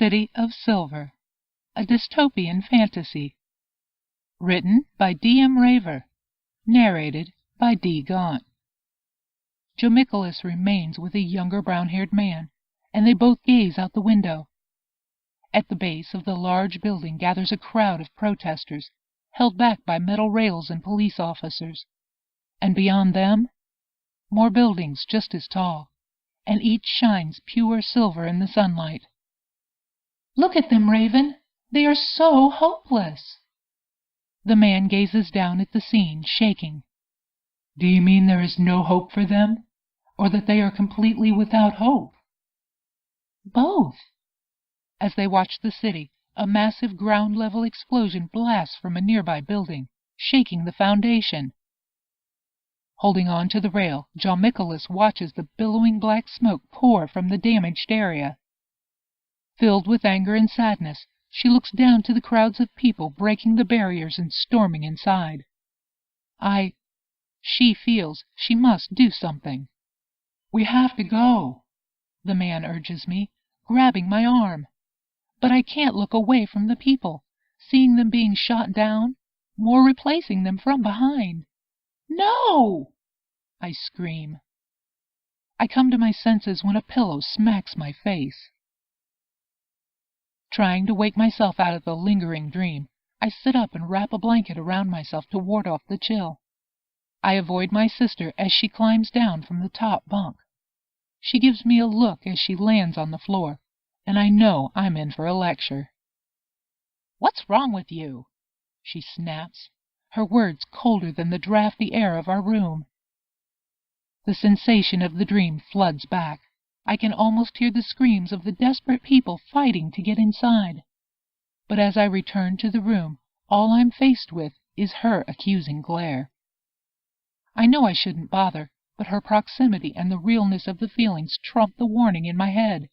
City of Silver, a dystopian fantasy. Written by D.M. Raver. Narrated by D. Gaunt. Jomicholas remains with a younger brown-haired man, and they both gaze out the window. At the base of the large building gathers a crowd of protesters, held back by metal rails and police officers. And beyond them, more buildings just as tall, and each shines pure silver in the sunlight. "Look at them, Raven! They are so hopeless!" The man gazes down at the scene, shaking. "Do you mean there is no hope for them, or that they are completely without hope?" "Both." As they watch the city, a massive ground-level explosion blasts from a nearby building, shaking the foundation. Holding on to the rail, Jomicholas watches the billowing black smoke pour from the damaged area. Filled with anger and sadness, she looks down to the crowds of people breaking the barriers and storming inside. She feels she must do something. "We have to go," the man urges me, grabbing my arm. But I can't look away from the people, seeing them being shot down, more replacing them from behind. "No!" I scream. I come to my senses when a pillow smacks my face. Trying to wake myself out of the lingering dream, I sit up and wrap a blanket around myself to ward off the chill. I avoid my sister as she climbs down from the top bunk. She gives me a look as she lands on the floor, and I know I'm in for a lecture. "What's wrong with you?" she snaps, her words colder than the drafty air of our room. The sensation of the dream floods back. I can almost hear the screams of the desperate people fighting to get inside. But as I return to the room, all I'm faced with is her accusing glare. I know I shouldn't bother, but her proximity and the realness of the feelings trump the warning in my head.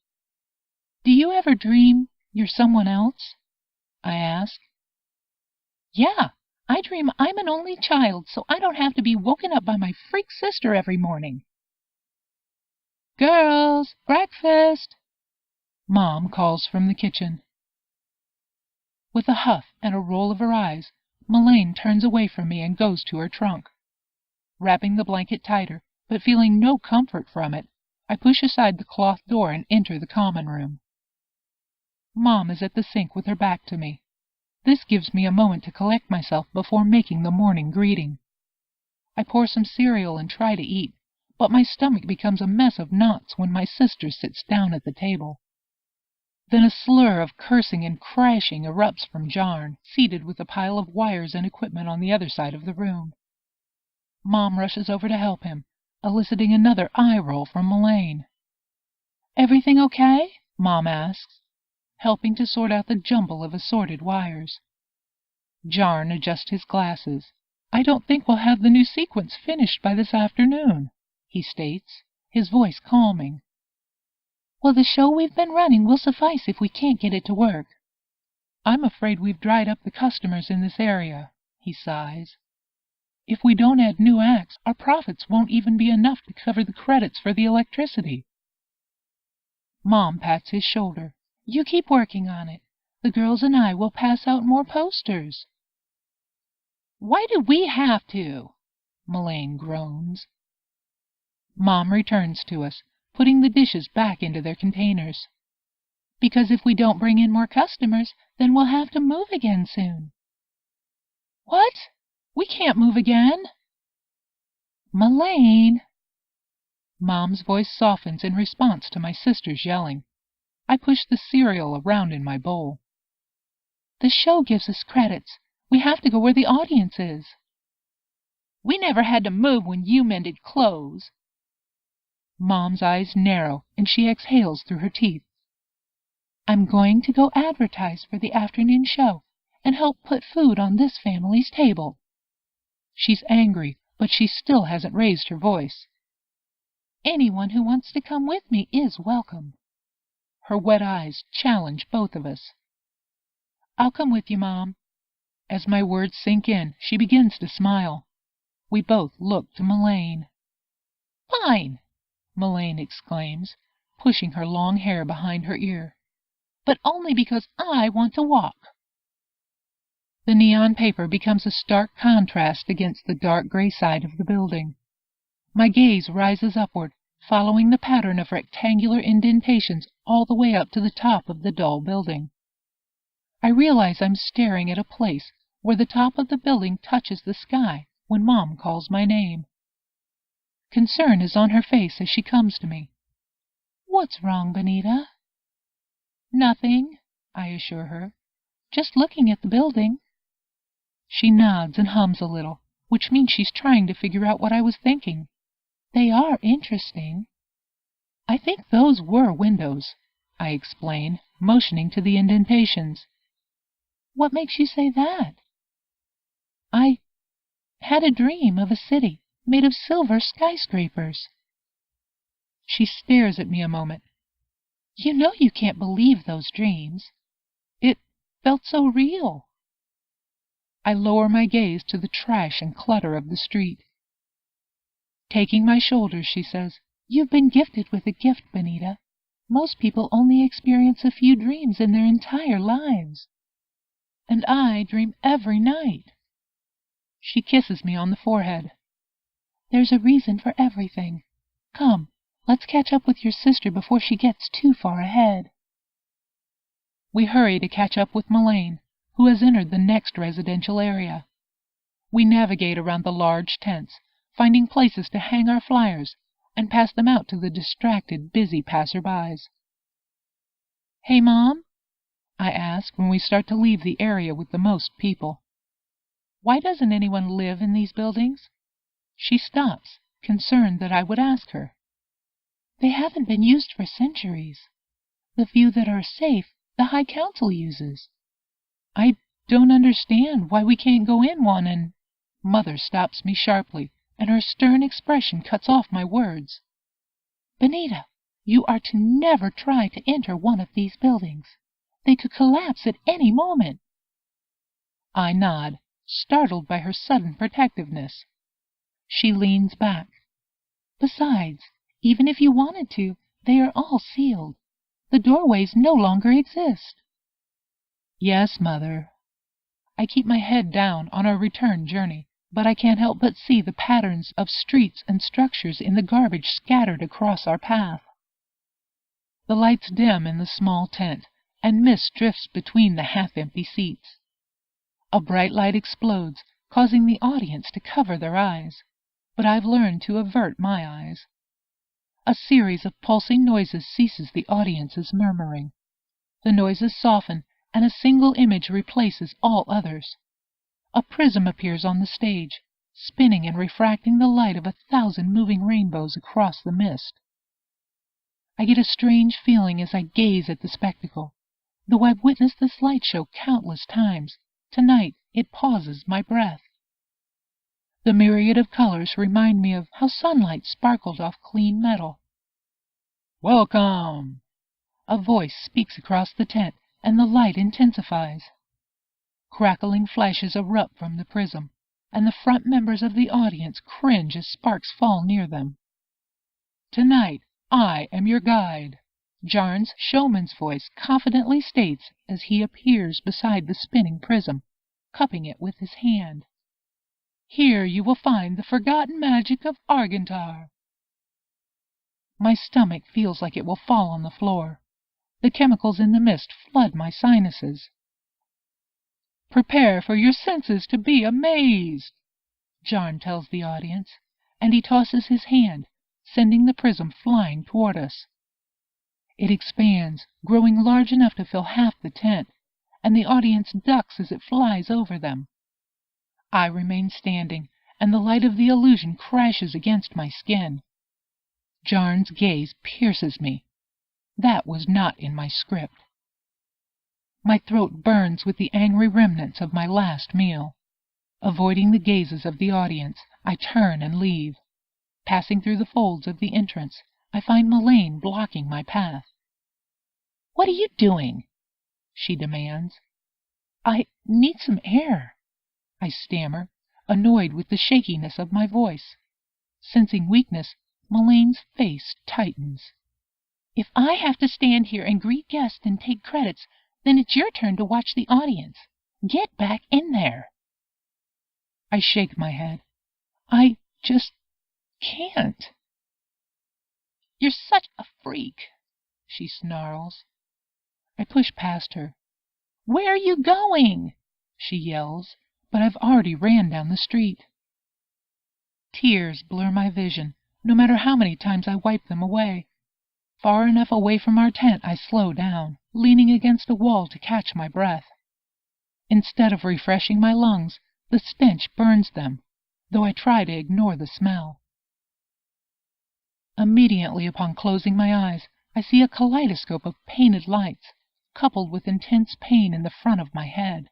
"Do you ever dream you're someone else?" I ask. "Yeah, I dream I'm an only child, so I don't have to be woken up by my freak sister every morning." "Girls, breakfast!" Mom calls from the kitchen. With a huff and a roll of her eyes, Melaine turns away from me and goes to her trunk. Wrapping the blanket tighter, but feeling no comfort from it, I push aside the cloth door and enter the common room. Mom is at the sink with her back to me. This gives me a moment to collect myself before making the morning greeting. I pour some cereal and try to eat, but my stomach becomes a mess of knots when my sister sits down at the table. Then a slur of cursing and crashing erupts from Jarn, seated with a pile of wires and equipment on the other side of the room. Mom rushes over to help him, eliciting another eye roll from Melaine. "Everything okay?" Mom asks, helping to sort out the jumble of assorted wires. Jarn adjusts his glasses. "I don't think we'll have the new sequence finished by this afternoon," he states, his voice calming. "Well, the show we've been running will suffice if we can't get it to work." "I'm afraid we've dried up the customers in this area," he sighs. "If we don't add new acts, our profits won't even be enough to cover the credits for the electricity." Mom pats his shoulder. "You keep working on it. The girls and I will pass out more posters." "Why do we have to?" Melaine groans. Mom returns to us, putting the dishes back into their containers. "Because if we don't bring in more customers, then we'll have to move again soon." "What? We can't move again." "Melaine!" Mom's voice softens in response to my sister's yelling. I push the cereal around in my bowl. "The show gives us credits. We have to go where the audience is." "We never had to move when you mended clothes." Mom's eyes narrow, and she exhales through her teeth. "I'm going to go advertise for the afternoon show and help put food on this family's table." She's angry, but she still hasn't raised her voice. "Anyone who wants to come with me is welcome." Her wet eyes challenge both of us. "I'll come with you, Mom." As my words sink in, she begins to smile. We both look to Melaine. "Fine!" Melaine exclaims, pushing her long hair behind her ear. but only because I want to walk. The neon paper becomes a stark contrast against the dark gray side of the building. My gaze rises upward, following the pattern of rectangular indentations all the way up to the top of the dull building. I realize I'm staring at a place where the top of the building touches the sky when Mom calls my name. Concern is on her face as she comes to me. "What's wrong, Benita?" "Nothing," I assure her. "Just looking at the building." She nods and hums a little, which means she's trying to figure out what I was thinking. "They are interesting." "I think those were windows," I explain, motioning to the indentations. "What makes you say that?" "I had a dream of a city made of silver skyscrapers." She stares at me a moment. "You know you can't believe those dreams. It felt so real." I lower my gaze to the trash and clutter of the street. Taking my shoulders, she says, "You've been gifted with a gift, Benita. Most people only experience a few dreams in their entire lives. And I dream every night." She kisses me on the forehead. "There's a reason for everything. Come, let's catch up with your sister before she gets too far ahead." We hurry to catch up with Melaine, who has entered the next residential area. We navigate around the large tents, finding places to hang our flyers and pass them out to the distracted, busy passerbys. "Hey, Mom?" I ask when we start to leave the area with the most people. "Why doesn't anyone live in these buildings?" She stops, concerned that I would ask her. "They haven't been used for centuries. The few that are safe, the High Council uses." "I don't understand why we can't go in one and—" Mother stops me sharply, and her stern expression cuts off my words. "Benita, you are to never try to enter one of these buildings. They could collapse at any moment." I nod, startled by her sudden protectiveness. She leans back. "Besides, even if you wanted to, they are all sealed. The doorways no longer exist." "Yes, Mother." I keep my head down on our return journey, but I can't help but see the patterns of streets and structures in the garbage scattered across our path. The lights dim in the small tent, and mist drifts between the half-empty seats. A bright light explodes, causing the audience to cover their eyes, but I've learned to avert my eyes. A series of pulsing noises ceases the audience's murmuring. The noises soften, and a single image replaces all others. A prism appears on the stage, spinning and refracting the light of 1,000 moving rainbows across the mist. I get a strange feeling as I gaze at the spectacle. Though I've witnessed this light show countless times, tonight it pauses my breath. The myriad of colors remind me of how sunlight sparkled off clean metal. "Welcome!" A voice speaks across the tent, and the light intensifies. Crackling flashes erupt from the prism, and the front members of the audience cringe as sparks fall near them. "Tonight, I am your guide," Jarn's showman's voice confidently states as he appears beside the spinning prism, cupping it with his hand. "Here you will find the forgotten magic of Argentar." My stomach feels like it will fall on the floor. The chemicals in the mist flood my sinuses. "Prepare for your senses to be amazed," Jarn tells the audience, and he tosses his hand, sending the prism flying toward us. It expands, growing large enough to fill half the tent, and the audience ducks as it flies over them. I remain standing, and the light of the illusion crashes against my skin. Jarn's gaze pierces me. That was not in my script. My throat burns with the angry remnants of my last meal. Avoiding the gazes of the audience, I turn and leave. Passing through the folds of the entrance, I find Melaine blocking my path. "What are you doing?" she demands. "I need some air," I stammer, annoyed with the shakiness of my voice. Sensing weakness, Melaine's face tightens. If I have to stand here and greet guests and take credits, then it's your turn to watch the audience. Get back in there. I shake my head. I just can't. You're such a freak, she snarls. I push past her. Where are you going? She yells, but I've already ran down the street. Tears blur my vision, no matter how many times I wipe them away. Far enough away from our tent, I slow down, leaning against a wall to catch my breath. Instead of refreshing my lungs, the stench burns them, though I try to ignore the smell. Immediately upon closing my eyes, I see a kaleidoscope of painted lights, coupled with intense pain in the front of my head.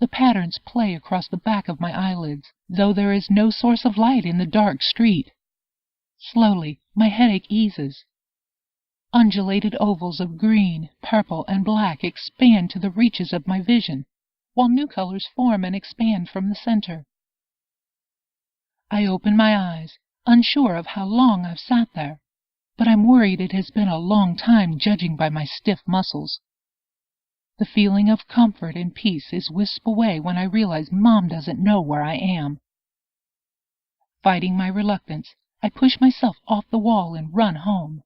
The patterns play across the back of my eyelids, though there is no source of light in the dark street. Slowly, my headache eases. Undulated ovals of green, purple, and black expand to the reaches of my vision, while new colors form and expand from the center. I open my eyes, unsure of how long I've sat there, but I'm worried it has been a long time judging by my stiff muscles. The feeling of comfort and peace is whisked away when I realize Mom doesn't know where I am. Fighting my reluctance, I push myself off the wall and run home.